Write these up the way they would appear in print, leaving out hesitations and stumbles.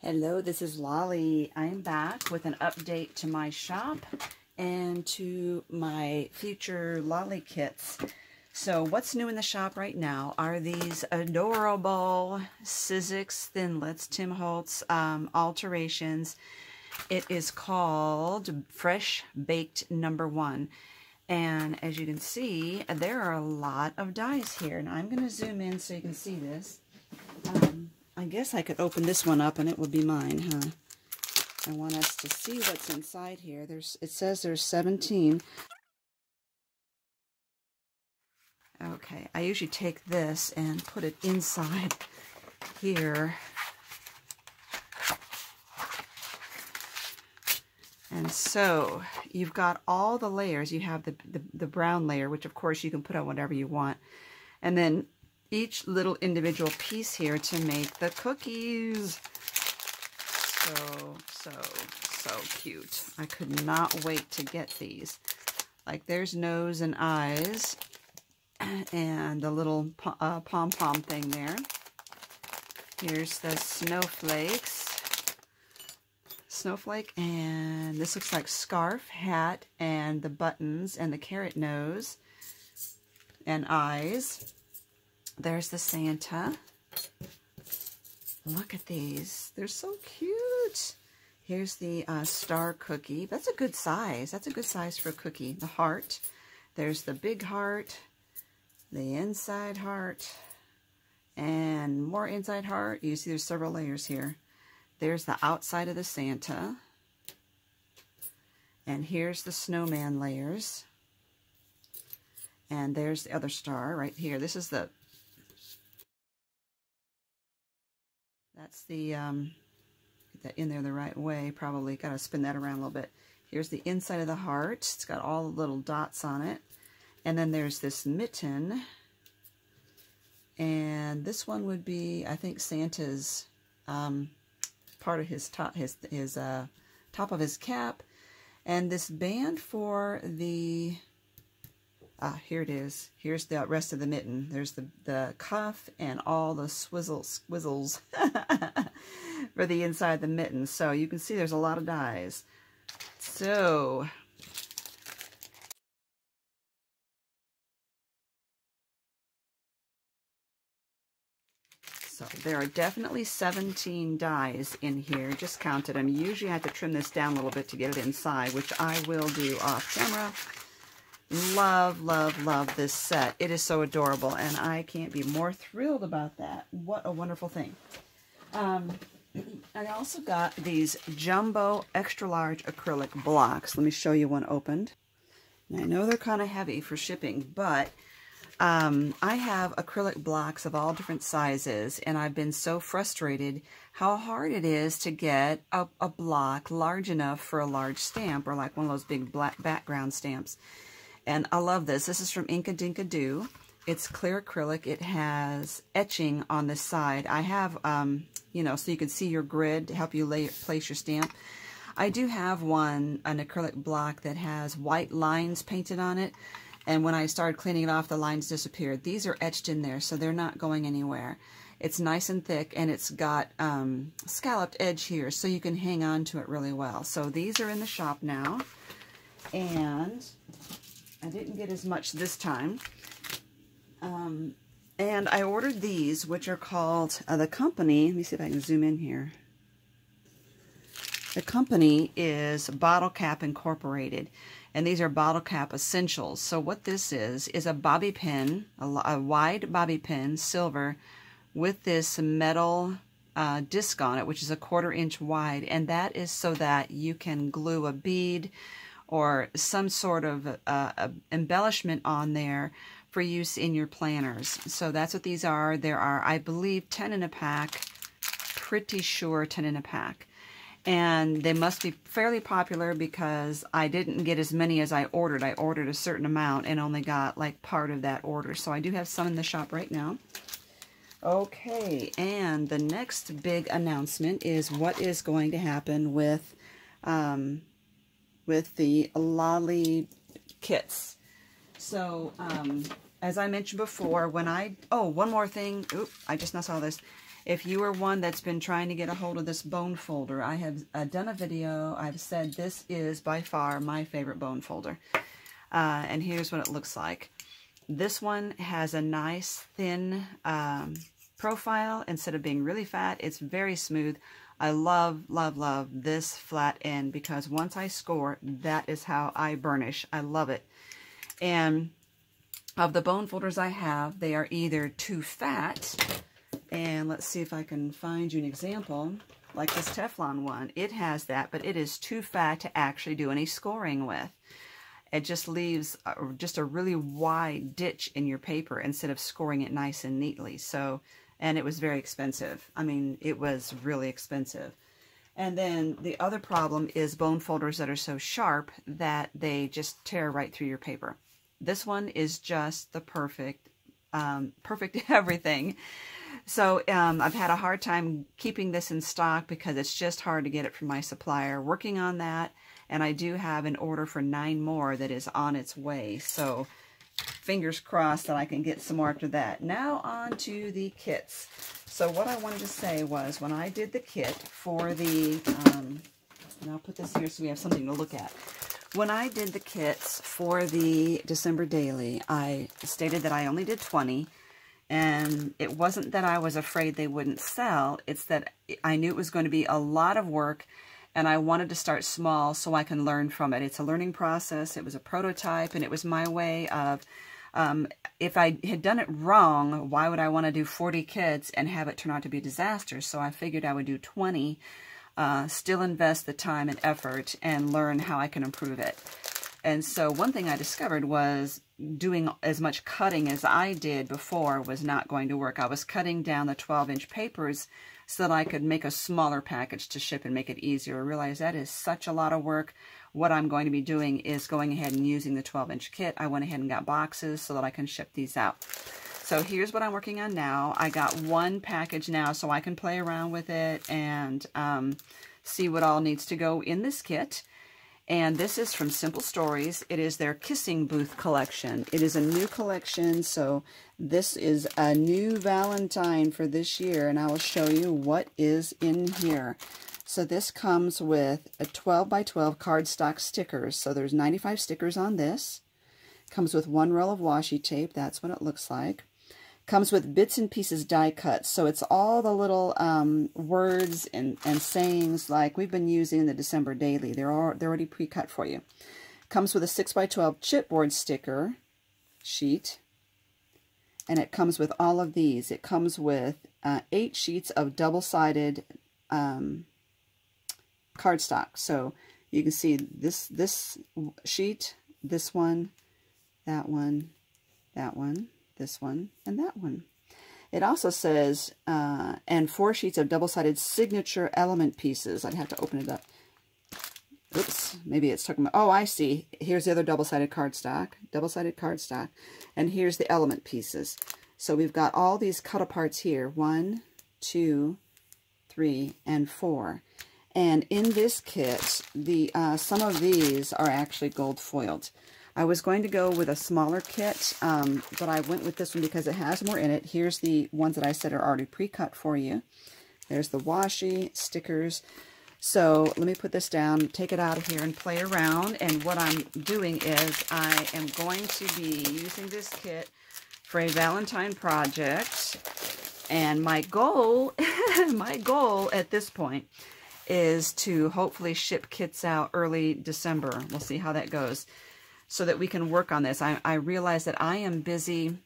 Hello, this is Lolly. I'm back with an update to my shop and to my future Lolly kits. So what's new in the shop right now are these adorable Sizzix Thinlits, Tim Holtz alterations. It is called Fresh Baked Number 1. And as you can see, there are a lot of dies here. Now I'm going to zoom in so you can see this. I guess I could open this one up and it would be mine, huh? I want us to see what's inside here. It says there's 17. Okay, I usually take this and put it inside here. And so you've got all the layers. You have the brown layer, which of course you can put on whatever you want. And then each little individual piece here to make the cookies. So cute. I could not wait to get these. Like there's nose and eyes and the little pom-pom thing there. Here's the snowflake, and this looks like scarf, hat, and the buttons and the carrot nose and eyes. There's the Santa. Look at these. They're so cute. Here's the star cookie. That's a good size. That's a good size for a cookie. The heart. There's the big heart. The inside heart. And more inside heart. You see there's several layers here. There's the outside of the Santa. And here's the snowman layers. And there's the other star right here. This is the... That's the, get that in there the right way, probably. Got to spin that around a little bit. Here's the inside of the heart. It's got all the little dots on it. And then there's this mitten. And this one would be, I think, Santa's part of his top, top of his cap. And this band for the... here it is. Here's the rest of the mitten. There's the cuff and all the swizzles for the inside of the mitten. So you can see there's a lot of dies. So there are definitely 17 dies in here. Just counted them. Usually I have to trim this down a little bit to get it inside, which I will do off camera. Love, love, love this set. It is so adorable, and I can't be more thrilled about that. What a wonderful thing. I also got these jumbo extra large acrylic blocks. Let me show you one opened. Now, I know they're kind of heavy for shipping, but I have acrylic blocks of all different sizes, and I've been so frustrated how hard it is to get a block large enough for a large stamp, or like one of those big black background stamps. And I love this. This is from Inka Dinka Doo. It's clear acrylic. It has etching on the side. I have, you know, so you can see your grid to help you place your stamp. I do have an acrylic block that has white lines painted on it. And when I started cleaning it off, the lines disappeared. These are etched in there, so they're not going anywhere. It's nice and thick, and it's got scalloped edge here, so you can hang on to it really well. So these are in the shop now. And I didn't get as much this time. And I ordered these, which are called, the company, let me see if I can zoom in here. The company is Bottle Cap Incorporated, and these are Bottle Cap Essentials. So what this is a bobby pin, a wide bobby pin, silver, with this metal disc on it, which is 1/4 inch wide, and that is so that you can glue a bead or some sort of embellishment on there for use in your planners. So that's what these are. There are, I believe, 10 in a pack. Pretty sure 10 in a pack. And they must be fairly popular because I didn't get as many as I ordered. I ordered a certain amount and only got like part of that order. So I do have some in the shop right now. Okay, and the next big announcement is what is going to happen with the Lolly kits. So as I mentioned before, when oh, one more thing. Oop, I just now saw this. If you are one that's been trying to get a hold of this bone folder, I have done a video. I've said this is by far my favorite bone folder. And here's what it looks like. This one has a nice thin profile. Instead of being really fat, it's very smooth. I love, love, love this flat end because once I score, that is how I burnish. I love it. And of the bone folders I have, they are either too fat, and let's see if I can find you an example, like this Teflon one. It has that, but it is too fat to actually do any scoring with. It just leaves just a really wide ditch in your paper instead of scoring it nice and neatly. So, and it was very expensive. I mean, it was really expensive. And then the other problem is bone folders that are so sharp that they just tear right through your paper. This one is just the perfect everything. So I've had a hard time keeping this in stock because it's just hard to get it from my supplier. Working on that, and I do have an order for 9 more that is on its way. So fingers crossed that I can get some more after that. Now on to the kits. So what I wanted to say was when I did the kit for the, and I'll put this here so we have something to look at. When I did the kits for the December daily, I stated that I only did 20. And it wasn't that I was afraid they wouldn't sell. It's that I knew it was going to be a lot of work, and I wanted to start small so I can learn from it. It's a learning process. It was a prototype, and it was my way of, if I had done it wrong, why would I want to do 40 kits and have it turn out to be a disaster? So I figured I would do 20, still invest the time and effort, and learn how I can improve it. And so one thing I discovered was doing as much cutting as I did before was not going to work. I was cutting down the 12-inch papers so that I could make a smaller package to ship and make it easier. I realized that is such a lot of work. What I'm going to be doing is going ahead and using the 12-inch kit. I went ahead and got boxes so that I can ship these out. So here's what I'm working on now. I got one package now so I can play around with it and see what all needs to go in this kit. And this is from Simple Stories. It is their Kissing Booth collection. It is a new collection, so this is a new Valentine for this year, and I will show you what is in here. So this comes with a 12 by 12 cardstock stickers. So there's 95 stickers on this. Comes with 1 roll of washi tape. That's what it looks like. Comes with bits and pieces die cut. So it's all the little words and sayings like we've been using in the December daily. They're already pre-cut for you. Comes with a 6 by 12 chipboard sticker sheet. And it comes with all of these. It comes with 8 sheets of double-sided cardstock. So you can see this sheet, this one, that one, that one, this one, and that one. It also says, and 4 sheets of double-sided signature element pieces. I'd have to open it up. Oops, maybe it's talking about, oh, I see. Here's the other double-sided cardstock, and here's the element pieces. So we've got all these cut-aparts here, 1, 2, 3, and 4. And in this kit, the some of these are actually gold foiled. I was going to go with a smaller kit, but I went with this one because it has more in it. Here's the ones that I said are already pre-cut for you. There's the washi, stickers. So let me put this down, take it out of here, and play around. And what I'm doing is I am going to be using this kit for a Valentine project. And my goal, my goal at this point is to hopefully ship kits out early December. We'll see how that goes, so that we can work on this. I realize that I am busy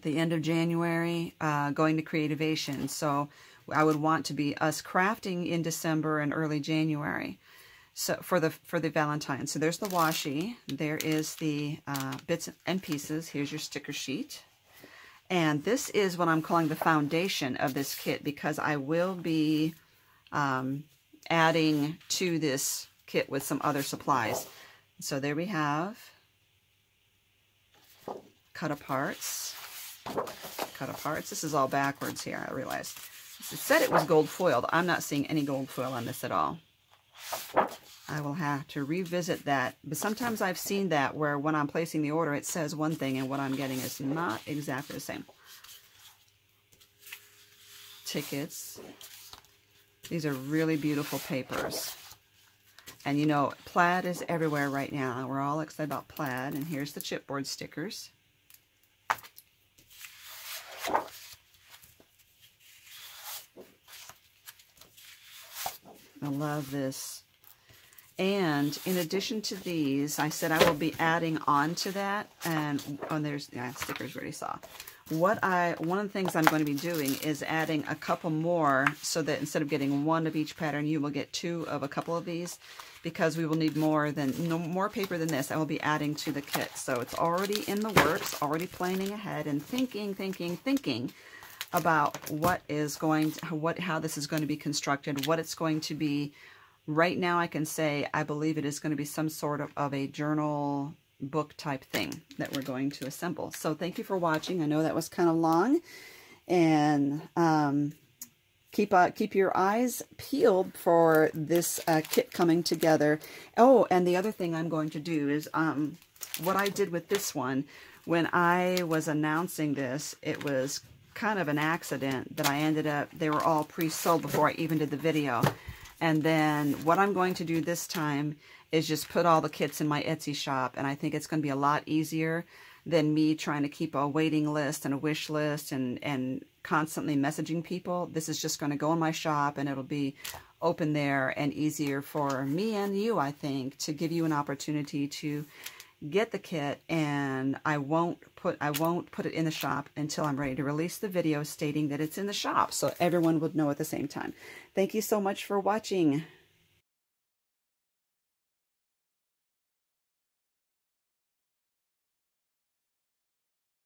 the end of January going to Creativation, so I would want to be us crafting in December and early January. So for the Valentine. So there's the washi. There is the bits and pieces. Here's your sticker sheet. And this is what I'm calling the foundation of this kit, because I will be adding to this kit with some other supplies. So there we have cut-aparts. This is all backwards here, I realized. It said it was gold foiled. I'm not seeing any gold foil on this at all. I will have to revisit that. But sometimes I've seen that where when I'm placing the order, it says one thing and what I'm getting is not exactly the same. Tickets. These are really beautiful papers. And you know, plaid is everywhere right now. We're all excited about plaid. And here's the chipboard stickers. I love this. And in addition to these, I said I will be adding on to that. And there's stickers we already saw. One of the things I'm going to be doing is adding a couple more so that instead of getting one of each pattern, you will get two of a couple of these, because we will need more paper than this. I will be adding to the kit. So it's already in the works, already planning ahead and thinking about how this is going to be constructed, what it's going to be. Right now I can say I believe it is going to be some sort of a journal book type thing that we're going to assemble. So thank you for watching. I know that was kind of long, and keep your eyes peeled for this kit coming together. Oh, and the other thing I'm going to do is what I did with this one, when I was announcing this, it was kind of an accident that I ended up, they were all pre-sold before I even did the video. And then what I'm going to do this time is just put all the kits in my Etsy shop, and I think it's going to be a lot easier than me trying to keep a waiting list and a wish list and constantly messaging people. This is just going to go in my shop, and it'll be open there and easier for me and you, I think, to give you an opportunity to get the kit. And I won't put it in the shop until I'm ready to release the video stating that it's in the shop, so everyone would know at the same time. Thank you so much for watching.